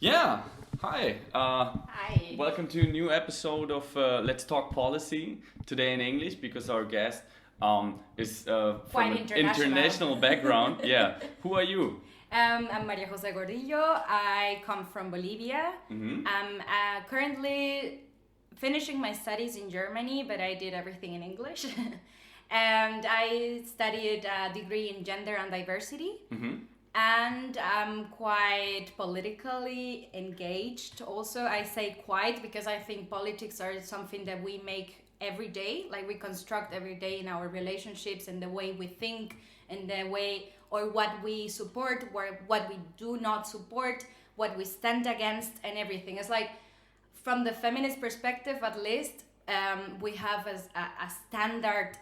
Yeah, hi. Hi. Welcome to a new episode of Let's Talk Policy, today in English because our guest is from Quite an international background. Yeah. Who are you? I'm Maria Jose Gordillo. I come from Bolivia. Mm-hmm. I'm currently finishing my studies in Germany, but I did everything in English. And I studied a degree in gender and diversity. Mm-hmm. And I'm quite politically engaged. Also, I say quite because I think politics are something that we make every day, like we construct every day in our relationships and the way we think and the way or what we support, what we do not support, what we stand against and everything. It's like from the feminist perspective, at least, we have a standard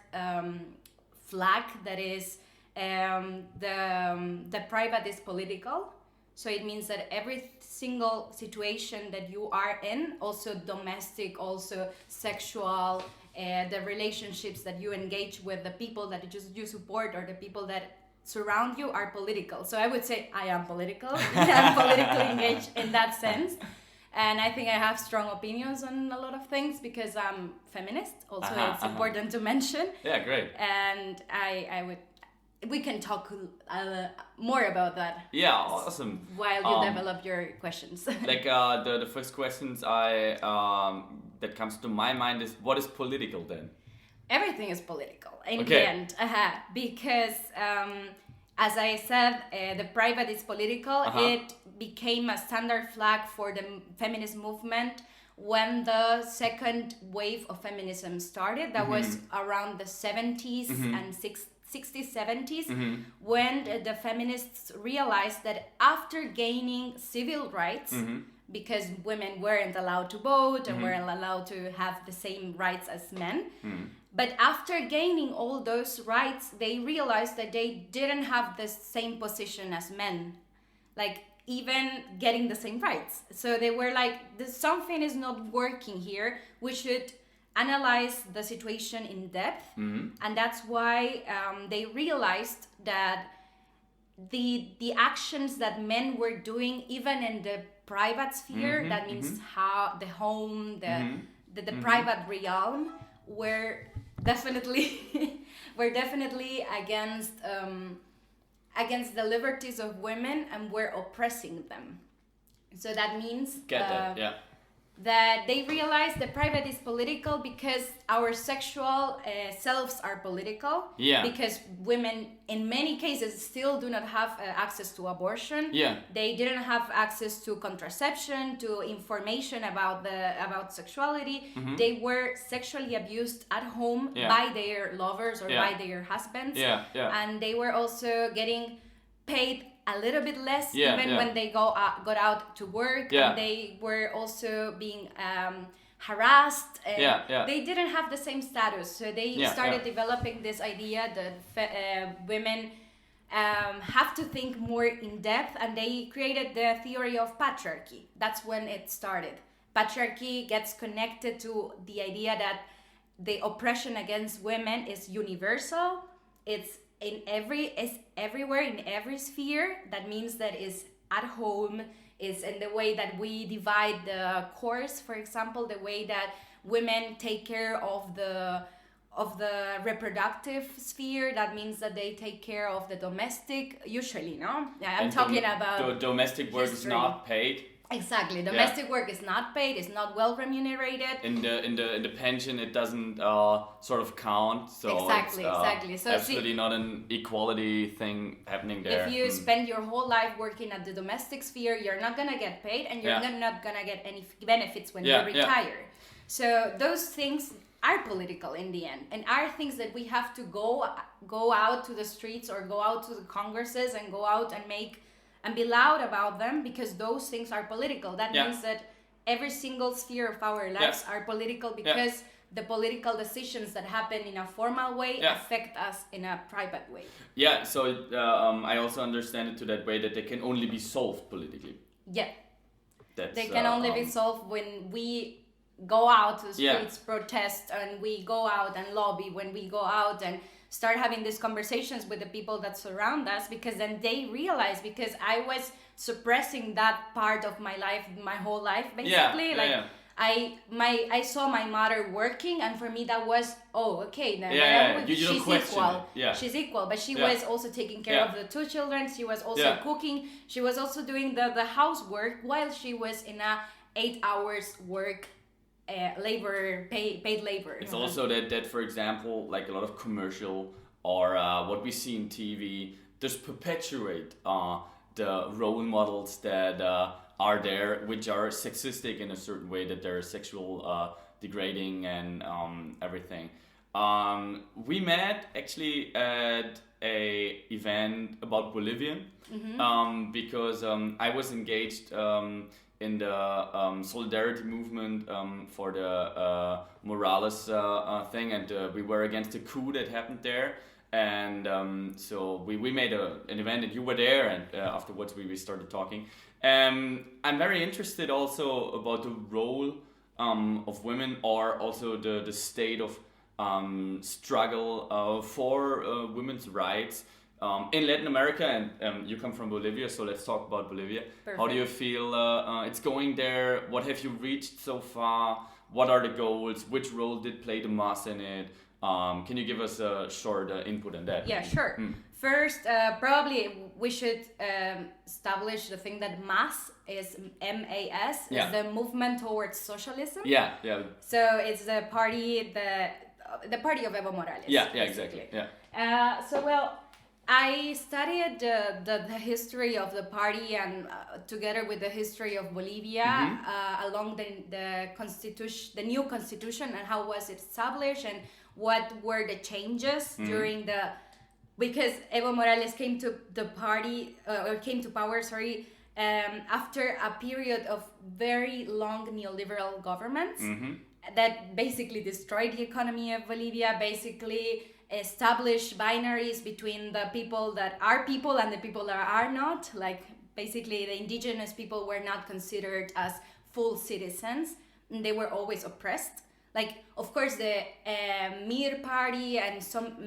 flag that is the private is political, so it means that every single situation that you are in, also domestic, also sexual, the relationships that you engage with, the people that you support or the people that surround you are political. So I would say I am political. I'm politically engaged in that sense. And I think I have strong opinions on a lot of things because I'm feminist. Also, it's important to mention. Yeah, great. And we can talk more about that. Yeah, awesome. While you develop your questions. Like the first questions that comes to my mind is, what is political then? Everything is political in the end, because as I said, the private is political. It became a standard flag for the feminist movement when the second wave of feminism started. That was around the 70s and 60s, 70s, when the feminists realized that after gaining civil rights, because women weren't allowed to vote and weren't allowed to have the same rights as men, but after gaining all those rights, they realized that they didn't have the same position as men, like even getting the same rights. So they were like, something is not working here. We should analyze the situation in depth, and that's why they realized that the actions that men were doing, even in the private sphere, that means how the home, the private realm, were definitely against the liberties of women and were oppressing them. So that means that they realize the private is political because our sexual selves are political. Yeah. Because women, in many cases, still do not have access to abortion. Yeah. They didn't have access to contraception, to information about sexuality. They were sexually abused at home by their lovers or by their husbands. Yeah. Yeah. And they were also getting paid a little bit less when they got out to work, and they were also being harassed. They didn't have the same status, so they started developing this idea that women have to think more in depth, and they created the theory of patriarchy. That's when it started. Patriarchy gets connected to the idea that the oppression against women is universal. It's everywhere, in every sphere. That means that is at home, is in the way that we divide the chores, for example, the way that women take care of the reproductive sphere. That means that they take care of the domestic, usually, no? Yeah, I'm talking about domestic work is not paid. Exactly, domestic work is not paid, is not well remunerated. In the pension, it doesn't sort of count. So exactly. So absolutely not an equality thing happening there. If you spend your whole life working at the domestic sphere, you're not gonna get paid, and you're not gonna get any benefits when you retire. So those things are political in the end, and are things that we have to go out to the streets or go out to the congresses and go out and make and be loud about them, because those things are political. That means that every single sphere of our lives are political, because the political decisions that happen in a formal way affect us in a private way. Yeah, so I also understand it to that way that they can only be solved politically. Yeah. They can only be solved when we go out to the streets, protest, and we go out and lobby, when we go out and start having these conversations with the people that surround us, because then they realize, because I was suppressing that part of my life my whole life basically. I saw my mother working, and for me that was she's equal. She's equal, but she was also taking care of the two children. She was also cooking. She was also doing the housework while she was in a 8 hours work, paid labor. It's also that for example, like a lot of commercial or what we see in TV just perpetuate the role models that are there, which are sexistic in a certain way, that they're sexual degrading and everything. We met actually at a event about Bolivia, because I was engaged in the solidarity movement for the Morales thing, and we were against the coup that happened there. And so we made an event, and you were there, and afterwards we started talking. I'm very interested also about the role of women, or also the state of struggle for women's rights in Latin America. And you come from Bolivia, so let's talk about Bolivia. Perfect. How do you feel it's going there? What have you reached so far? What are the goals? Which role did play the MAS in it? Can you give us a short input on that? Yeah, sure. First, probably we should establish the thing that MAS is MAS, is the movement towards socialism. Yeah. So it's the party, the party of Evo Morales. Yeah, exactly. Yeah. I studied the history of the party, and together with the history of Bolivia, along the constitution, the new constitution, and how was it established, and what were the changes during because Evo Morales came to the party, or came to power, after a period of very long neoliberal governments that basically destroyed the economy of Bolivia, basically established binaries between the people that are people and the people that are not. Like, basically the indigenous people were not considered as full citizens, and they were always oppressed. Like, of course, the MIR party and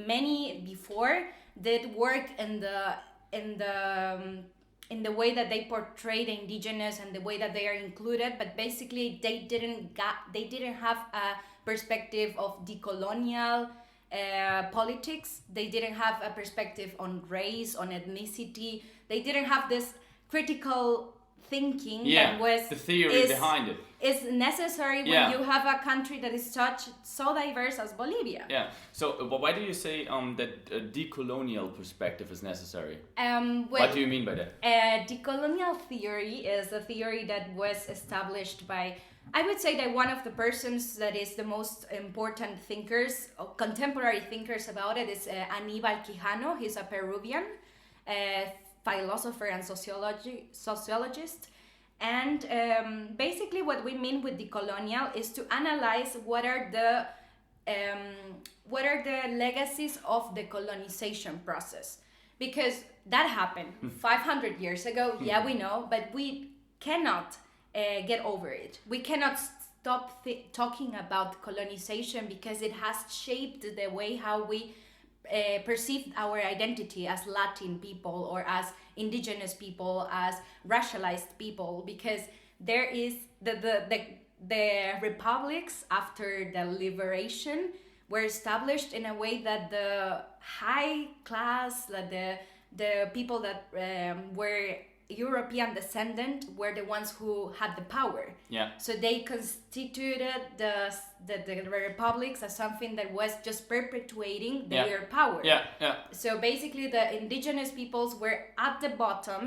many before did work in the way that they portray the indigenous and the way that they are included, but basically they didn't have a perspective of decolonial politics. They didn't have a perspective on race, on ethnicity. They didn't have this critical thinking that was the theory behind it is necessary when you have a country that is so diverse as Bolivia. Yeah. So why do you say that a decolonial perspective is necessary? What do you mean by that? Decolonial theory is a theory that was established by, I would say that one of the persons that is the most important thinkers, contemporary thinkers about it, is Aníbal Quijano. He's a Peruvian philosopher and sociologist. And basically what we mean with decolonial is to analyze what are the legacies of the colonization process. Because that happened 500 years ago, we know, but we cannot get over it. We cannot stop talking about colonization, because it has shaped the way how we perceived our identity as Latin people, or as indigenous people, as racialized people, because there is the republics after the liberation were established in a way that the high class, that the people that were European descendant were the ones who had the power. Yeah. So they constituted the republics as something that was just perpetuating their power. Yeah. So basically the indigenous peoples were at the bottom.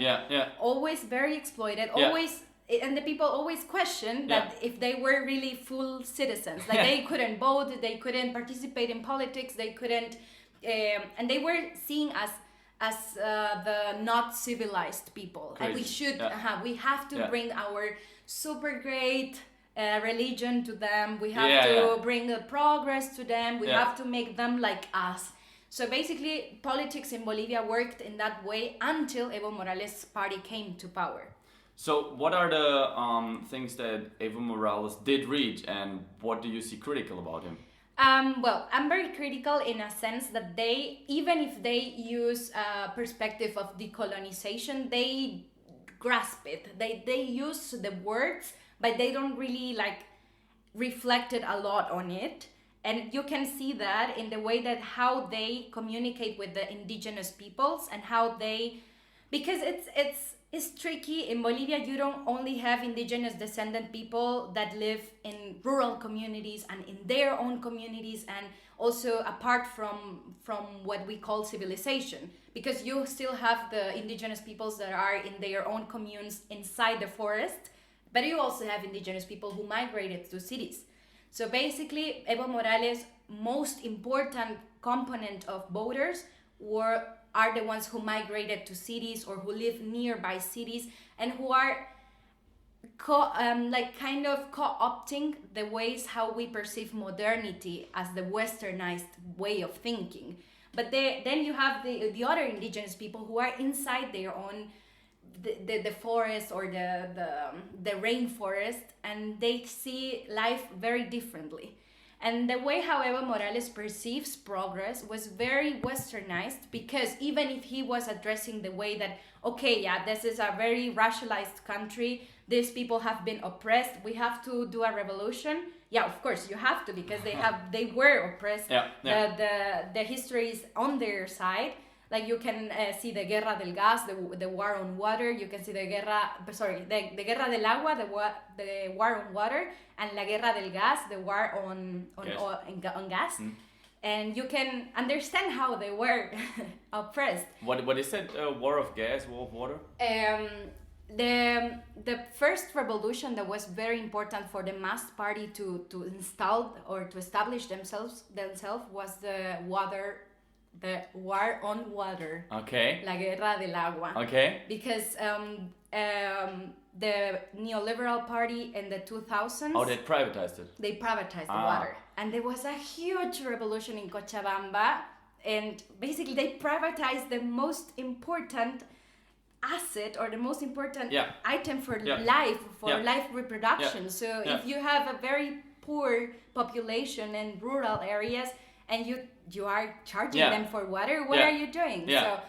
Always very exploited. Always, and the people always questioned that if they were really full citizens. Like they couldn't vote, they couldn't participate in politics, they couldn't, and they were seen as the not civilized people. Crazy. And we should we have to bring our super great religion to them. We have to bring the progress to them. We have to make them like us. So basically politics in Bolivia worked in that way until Evo Morales' party came to power. So what are the things that Evo Morales did reach, and what do you see critical about him? Well, I'm very critical in a sense that they, even if they use a perspective of decolonization, they grasp it. They use the words, but they don't really like reflect it a lot on it. And you can see that in the way that how they communicate with the indigenous peoples and how they, because it's tricky. In Bolivia, you don't only have indigenous descendant people that live in rural communities and in their own communities and also apart from what we call civilization, because you still have the indigenous peoples that are in their own communes inside the forest, but you also have indigenous people who migrated to cities. So basically, Evo Morales' most important component of voters are the ones who migrated to cities or who live nearby cities and who are kind of co-opting the ways how we perceive modernity as the westernized way of thinking. But then you have the other indigenous people who are inside their own the forest or the rainforest, and they see life very differently. And the way how Evo Morales perceives progress was very westernized, because even if he was addressing the way that, okay, yeah, this is a very racialized country, these people have been oppressed, we have to do a revolution. Yeah, of course you have to, because they were oppressed. The history is on their side. Like you can see the Guerra del Gas, the war on water. You can see the Guerra del Agua, the war on water, and La Guerra del Gas, the war on gas. Mm. And you can understand how they were oppressed. What is it? War of gas, war of water? The first revolution that was very important for the Mass Party to install or to establish themselves was the war on water. Okay. La Guerra del Agua. Okay. Because the neoliberal party in the 2000s. Oh, they privatized it. They privatized the water, and there was a huge revolution in Cochabamba, and basically they privatized the most important asset or the most important item for life, life reproduction. Yeah. So if you have a very poor population in rural areas and you are charging them for water, what are you doing? Yeah. So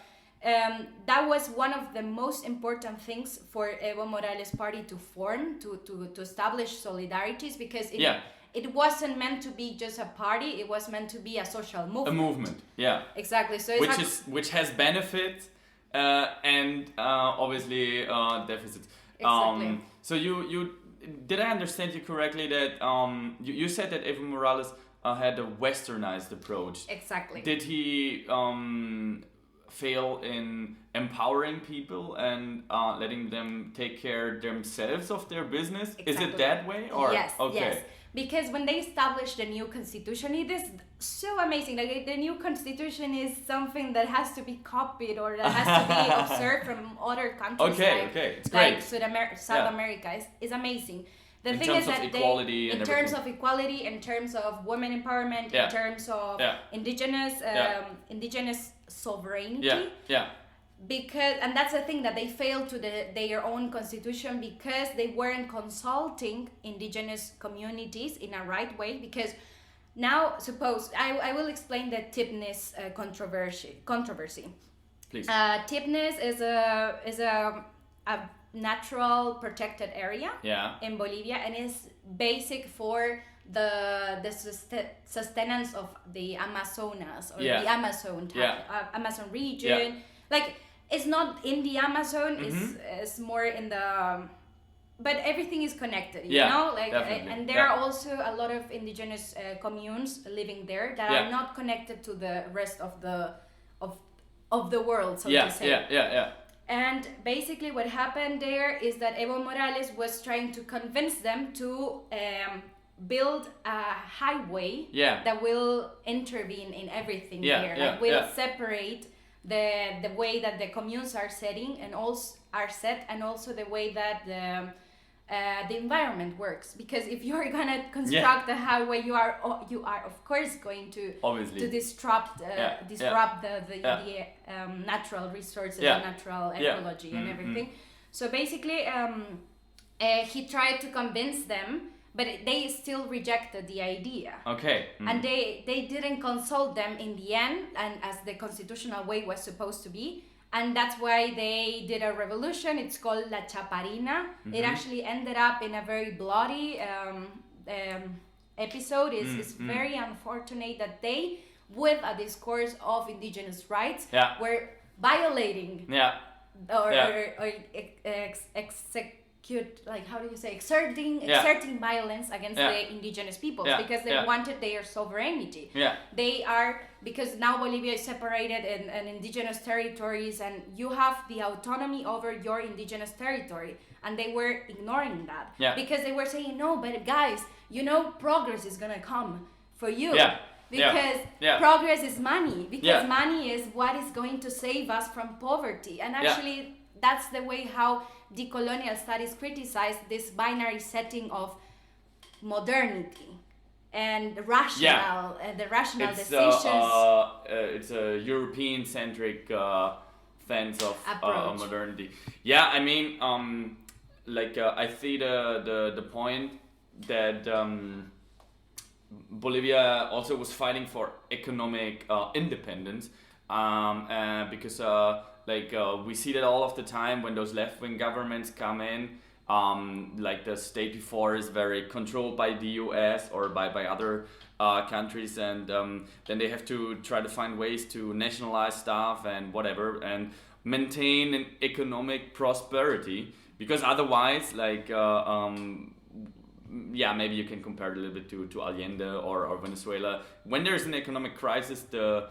that was one of the most important things for Evo Morales' party to form, to establish solidarities, because it wasn't meant to be just a party, it was meant to be a social movement. A movement, yeah. Exactly. So which has benefits and obviously deficits. Exactly. So you did I understand you correctly that you said that Evo Morales had a westernized approach. Exactly. Did he fail in empowering people and letting them take care themselves of their business? Exactly. Is it that way? Or yes, okay. Yes. Because when they established the new constitution, it is so amazing. Like the new constitution is something that has to be copied or that has to be observed from other countries. Okay, it's great. Like South America is amazing. The in thing terms is of that equality in terms of equality, in terms of women empowerment, in terms of indigenous sovereignty. Because, and that's the thing, that they failed to their own constitution because they weren't consulting indigenous communities in a right way. Because now, suppose I will explain the tipness controversy. Please. Tipness is a natural protected area in Bolivia, and is basic for the sustenance of the Amazonas or the Amazon Amazon region. Like, it's not in the Amazon, it's more in the, but everything is connected, you know, like, and there are also a lot of indigenous communes living there that are not connected to the rest of the world, so to say. And basically what happened there is that Evo Morales was trying to convince them to build a highway that will intervene in everything there. Like, will separate the way that the communes are setting and also are set, and also the way that the environment works. Because if you're gonna construct a highway, you are of course going to disrupt the natural resources, the natural ecology and everything. So basically, he tried to convince them, but they still rejected the idea. Okay. And they didn't consult them in the end, and as the constitutional way was supposed to be. And that's why they did a revolution. It's called La Chaparina. It actually ended up in a very bloody episode. It's very unfortunate that they, with a discourse of indigenous rights, were violating or exerting violence against the indigenous peoples because they wanted their sovereignty. They are, because now Bolivia is separated in indigenous territories, and you have the autonomy over your indigenous territory, and they were ignoring that because they were saying, no, but guys, progress is gonna come for you. Because progress is money. Because money is what is going to save us from poverty. And actually, that's the way how decolonial studies criticize this binary setting of modernity and the rational decisions. It's a European-centric sense of modernity. I mean, I see the point that Bolivia also was fighting for economic independence, because we see that all of the time when those left-wing governments come in. The state before is very controlled by the US or by other countries, and then they have to try to find ways to nationalize stuff and whatever and maintain an economic prosperity, because otherwise maybe you can compare it a little bit to Allende or Venezuela. When there's an economic crisis, the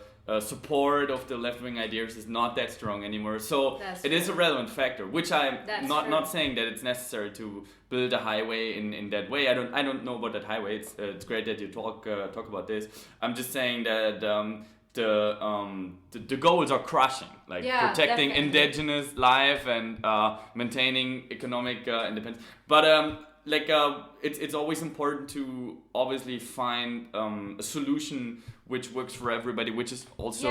support of the left-wing ideas is not that strong anymore. So it is a relevant factor, which I'm not saying that it's necessary to build a highway in that way. I don't know about that highway. It's great that you talk about this. I'm just saying that the goals are crushing, protecting indigenous life and maintaining economic independence. But it's always important to obviously find a solution which works for everybody, which is also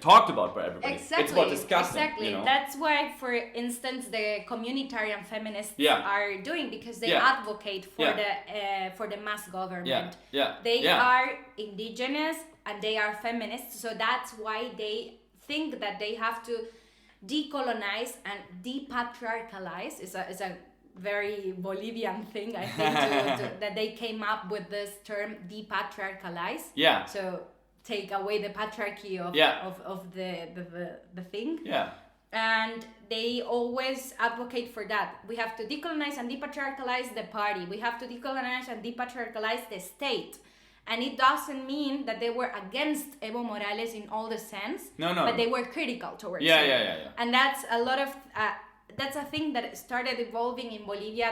talked about by everybody. Exactly. It's about discussing. Exactly. That's why, for instance, the communitarian feminists are doing, because they advocate for the mass government. They are indigenous and they are feminists, so that's why they think that they have to decolonize and depatriarchalize. It's a very Bolivian thing, I think, that they came up with this term, depatriarchalize. So take away the patriarchy of the thing. And they always advocate for that. We have to decolonize and depatriarchalize the party. We have to decolonize and depatriarchalize the state. And it doesn't mean that they were against Evo Morales in all the sense. But they were critical towards him. And that's a lot of... that's a thing that started evolving in Bolivia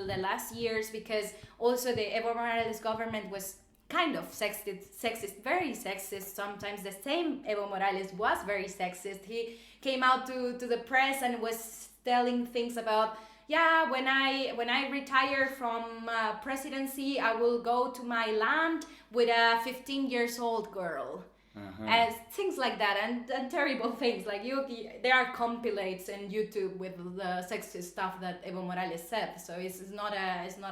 the last years, because also the Evo Morales government was kind of sexist, very sexist sometimes. The same Evo Morales was very sexist. He came out to the press and was telling things about, when I retire from presidency, I will go to my land with a 15-year-old girl. As things like that, and terrible things like there are compilates in YouTube with the sexist stuff that Evo Morales said. So it's not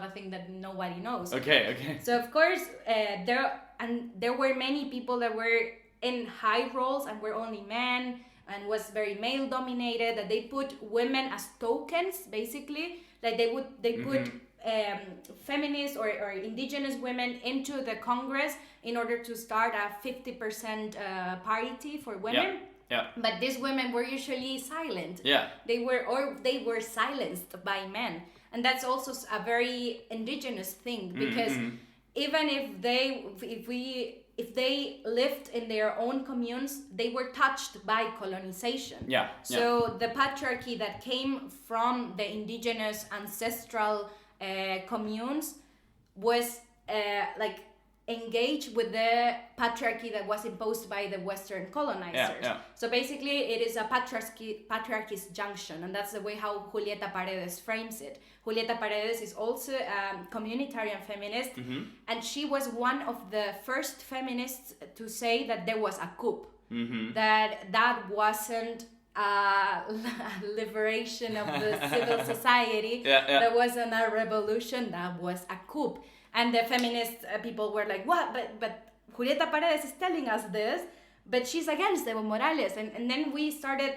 a thing that nobody knows. Okay. So of course there were many people that were in high roles and were only men and was very male dominated. That they put women as tokens, basically. Like they put feminist or indigenous women into the Congress in order to start a 50% parity for women. But these women were usually silent. They were silenced by men, and that's also a very indigenous thing, because even if they lived in their own communes, they were touched by colonization. So the patriarchy that came from the indigenous ancestral communes was engaged with the patriarchy that was imposed by the Western colonizers. So basically it is a patriarchy's junction, and that's the way how Julieta Paredes frames it. Julieta Paredes is also a communitarian feminist, and she was one of the first feminists to say that there was a coup, that wasn't liberation of the civil society. There wasn't a revolution, that was a coup. And the feminist people were like, what? But Julieta Paredes is telling us this, but she's against Evo Morales. And then we started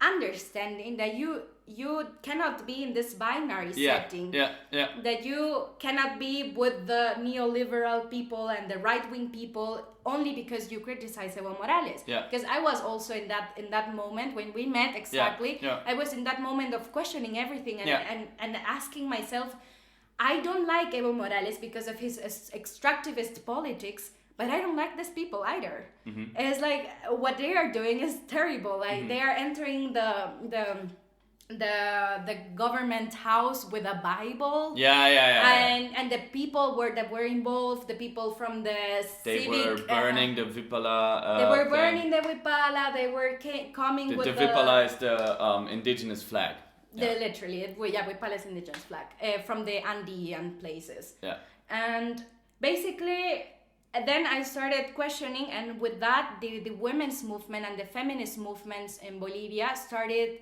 understanding that you cannot be in this binary setting. That you cannot be with the neoliberal people and the right-wing people only because you criticize Evo Morales. Because I was also in that moment when we met I was in that moment of questioning everything and asking myself, I don't like Evo Morales because of his extractivist politics, but I don't like these people either. It's like what they are doing is terrible. Like they are entering the government house with a Bible. And the people that were involved, the people from the they were burning the Vipala. They were burning the Vipala. They were coming with the Vipala is the indigenous flag. Literally, Vipala is indigenous flag from the Andean places. And basically, then I started questioning, and with that, the women's movement and the feminist movements in Bolivia started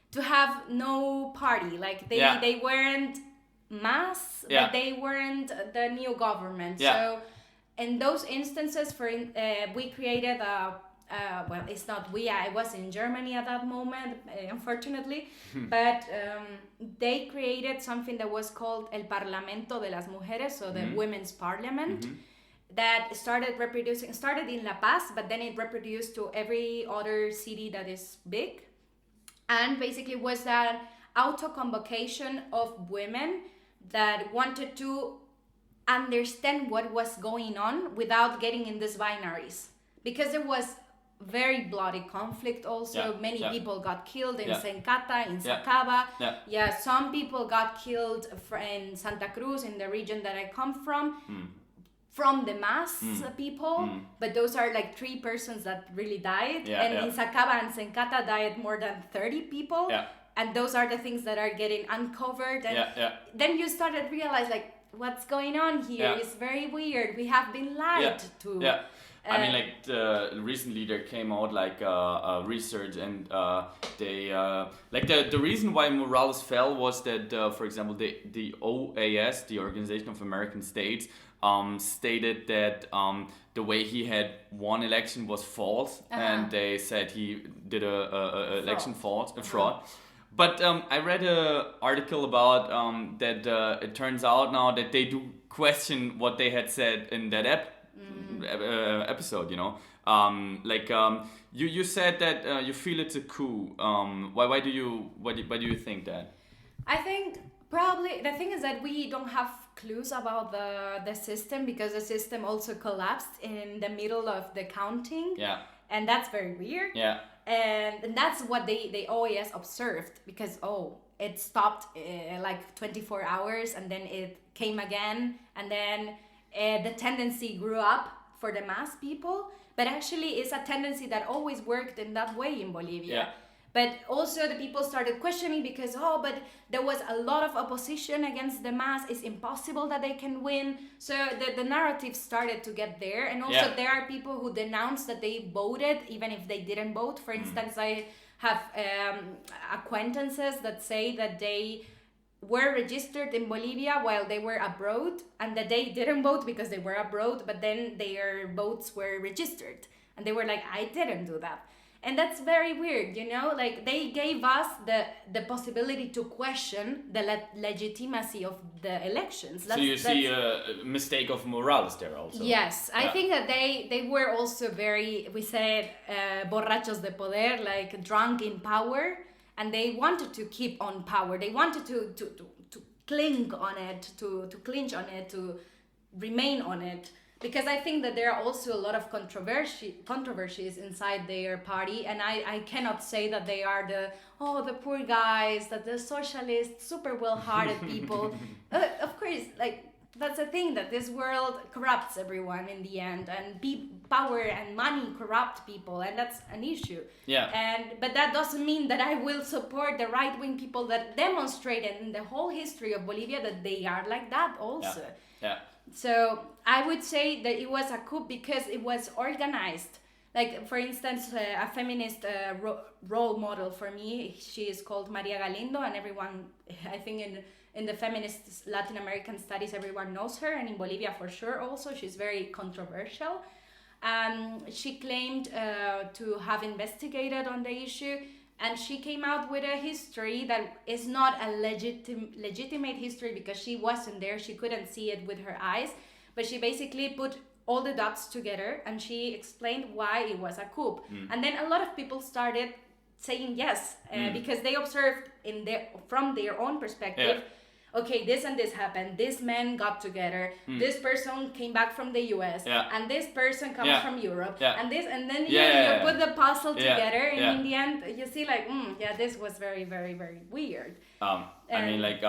to have no party. Like they weren't mass, but they weren't the new government. So in those instances, we created well, it's not we, I was in Germany at that moment, unfortunately, but they created something that was called El Parlamento de las Mujeres, so the Women's Parliament, that started in La Paz, but then it reproduced to every other city that is big, and basically was that auto-convocation of women that wanted to understand what was going on without getting in these binaries, because there was very bloody conflict also. Many people got killed in Sencata, in Sacaba. Some people got killed in Santa Cruz, in the region that I come from the mass people, but those are like 3 persons that really died. In Sacaba and Sencata died more than 30 people. And those are the things that are getting uncovered. And then you started realize like, what's going on here is very weird. We have been lied to. I mean, like recently there came out like a research, and they like the reason why Morales fell was that, for example, the OAS, the Organization of American States, stated that the way he had won election was false, and they said he did a election fraud. But I read an article about that it turns out now that they do question what they had said in that episode, you know. You said that you feel it's a coup. Why do you think that? I think probably the thing is that we don't have clues about the system, because the system also collapsed in the middle of the counting. And that's very weird. And that's what the OAS observed, because it stopped like 24 hours and then it came again, and then the tendency grew up for the mass people, but actually it's a tendency that always worked in that way in Bolivia. But also the people started questioning because, but there was a lot of opposition against the mass. It's impossible that they can win. So the narrative started to get there. And also there are people who denounce that they voted even if they didn't vote. For instance, I have acquaintances that say that they were registered in Bolivia while they were abroad, and that they didn't vote because they were abroad, but then their votes were registered. And they were like, I didn't do that. And that's very weird, you know? Like, they gave us the possibility to question the legitimacy of the elections. So you see a mistake of Morales there also? Yes, I think that they were also very, we said, borrachos de poder, like drunk in power. And they wanted to keep on power. They wanted to cling on it, to clinch on it, to remain on it. Because I think that there are also a lot of controversies inside their party, and I cannot say that they are the poor guys, that the socialist, super well-hearted people. Of course, like, that's the thing, that this world corrupts everyone in the end, and power and money corrupt people, and that's an issue. But that doesn't mean that I will support the right-wing people that demonstrated in the whole history of Bolivia that they are like that also. So I would say that it was a coup because it was organized. Like, for instance, a feminist role model for me, she is called Maria Galindo, and everyone, I think in the feminist Latin American studies, everyone knows her, and in Bolivia for sure also. She's very controversial. She claimed to have investigated on the issue, and she came out with a history that is not a legitimate history because she wasn't there, she couldn't see it with her eyes, but she basically put all the dots together and she explained why it was a coup. And then a lot of people started saying yes, because they observed from their own perspective, okay, this and this happened, this man got together, this person came back from the US, and this person comes from Europe, and then you put the puzzle together, and in the end you see like, this was very, very, very weird. I mean, like,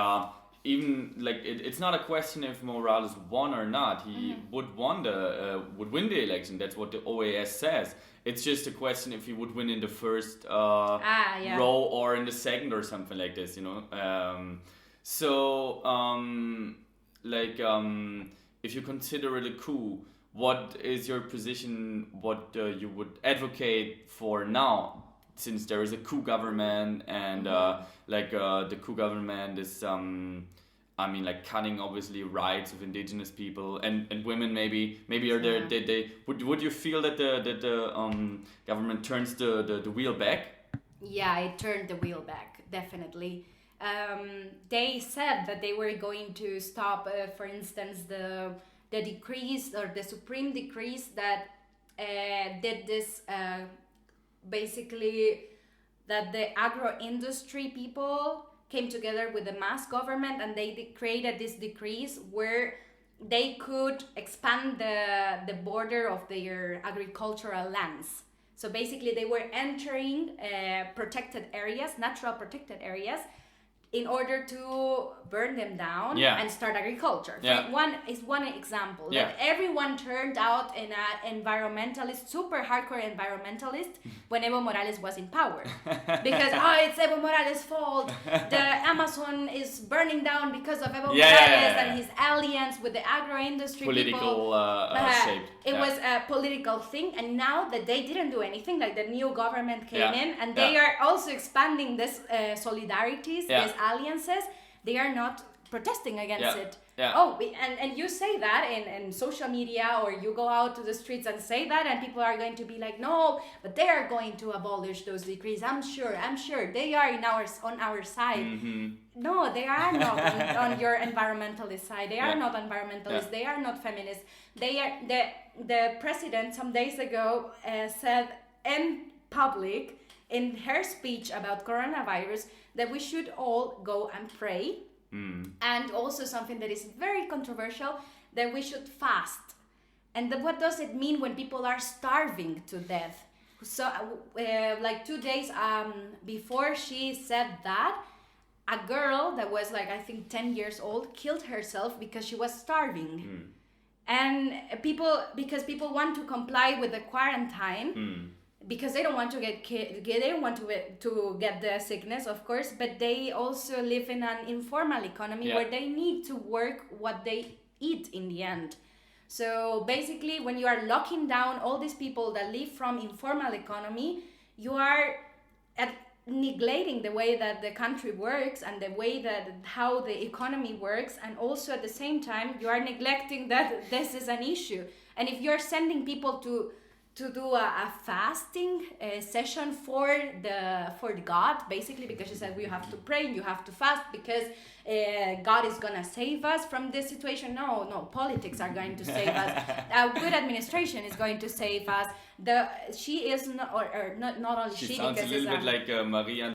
even like it's not a question if Morales won or not. He would win the election. That's what the OAS says. It's just a question if he would win in the first row or in the second or something like this, you know. If you consider it a coup, what is your position? What you would advocate for now, since there is a coup government and the coup government is cutting obviously rights of indigenous people and women maybe are there. Would you feel that the government turns the wheel back? Yeah, it turned the wheel back, definitely. They said that they were going to stop, for instance, the decrees or the supreme decrees that did this, basically that the agro-industry people came together with the mass government and they created these decrees where they could expand the border of their agricultural lands. So basically they were entering protected areas, natural protected areas, in order to burn them down and start agriculture. One example. Like everyone turned out in an environmentalist, super hardcore environmentalist when Evo Morales was in power. Because, it's Evo Morales' fault. The Amazon is burning down because of Evo Morales and his alliance with the agro-industry political shape. It was a political thing, and now that they didn't do anything, like the new government came in, and they are also expanding this solidarities, these alliances, they are not protesting against it. And you say that in social media, or you go out to the streets and say that, and people are going to be like, no, but they are going to abolish those decrees. I'm sure they are on our side. No, they are not on your environmentalist side. They are not environmentalists. They are not feminists. They are the president some days ago said in public in her speech about coronavirus that we should all go and pray. And also something that is very controversial, that we should fast. And what does it mean when people are starving to death? So like 2 days before she said that, a girl that was like, I think 10 years old, killed herself because she was starving. And because people want to comply with the quarantine, because they don't want to they don't want to get the sickness, of course, but they also live in an informal economy where they need to work what they eat in the end. So basically, when you are locking down all these people that live from informal economy, you are neglecting the way that the country works and the way that how the economy works, and also at the same time you are neglecting that this is an issue. And if you're sending people to do a fasting session for God, basically, because she said you have to pray, you have to fast because God is gonna save us from this situation. No, politics are going to save us. A good administration is going to save us. She is not, or not only she, sounds because a little bit like Maria